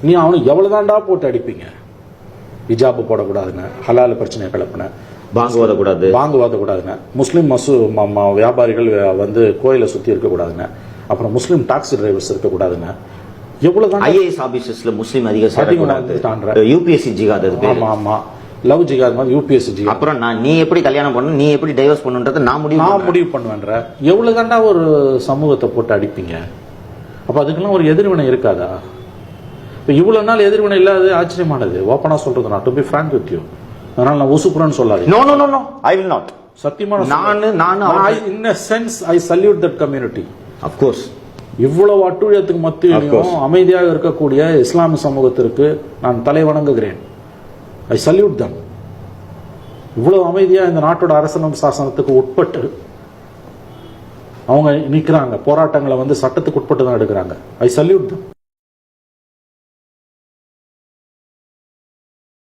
நீ அவனுக்கு எவ்வளவுதான்டா போட்டு அடிப்பீங்க? ஹிஜாபு போடக்கூடாதுன்னு, ஹலால் பிரச்சனையை கிளப்பின, பாங்கு ஓதக்கூடாதுன்னு, முஸ்லீம் வியாபாரிகள் வந்து கோயிலை சுத்தி இருக்கக்கூடாதுன்னு, அப்புறம் முஸ்லீம் டாக்ஸி டிரைவர்ஸ் இருக்கக்கூடாதுன்னு, எவ்வளவுதான் ஐஏஎஸ் ஆபீசர்ஸ்ல முஸ்லீம் அதிகம், யூபிஎஸ்சி ஜிகாத் இருக்கு. ஆமா ஆமா, லவ் ஜிகாத் மாதிரி யூபிஎஸ்சி ஜிகாத். அப்புறம் நீ எப்படி கல்யாணம் பண்ணணும், நீ எப்படி டைவர்ஸ் பண்ணணும்ன்றத நான் முடிவு பண்ணுவேன்ற. எவ்வளவுதான்டா ஒரு சமூகத்தை போட்டு அடிப்பீங்க? அப்ப அதுக்கெல்லாம் ஒரு எதிர்வினை இருக்காதா? இப்ப இவ்வளவு நாள் எதிர்வினை இல்லாத ஆச்சரியமானது. ஓப்பனா சொல்றது, நான் to be frank with you. அதனால நான் உசுப்புறேன்னு சொல்லாது. No no no no, I will not. சத்தியமா நான் இன் a sense I salute that community. Of course. இவ்வளவு அட்டுழியத்துக்கு மத்தியிலும் அமைதியாக இருக்கக்கூடிய இஸ்லாமிய சமூகத்திற்கு நான் தலை வணங்குகிறேன். ஐ சல்யூட் தம். இவ்வளவு அமைதியா இந்த நாட்டோட அரசியல் சாசனத்துக்கு உட்பட்டு அவங்க நிக்கிறாங்க, போராட்டங்களை வந்து சட்டத்துக்கு உட்பட்டு தான் எடுக்கிறாங்க. ஐ சல்யூட் தம்.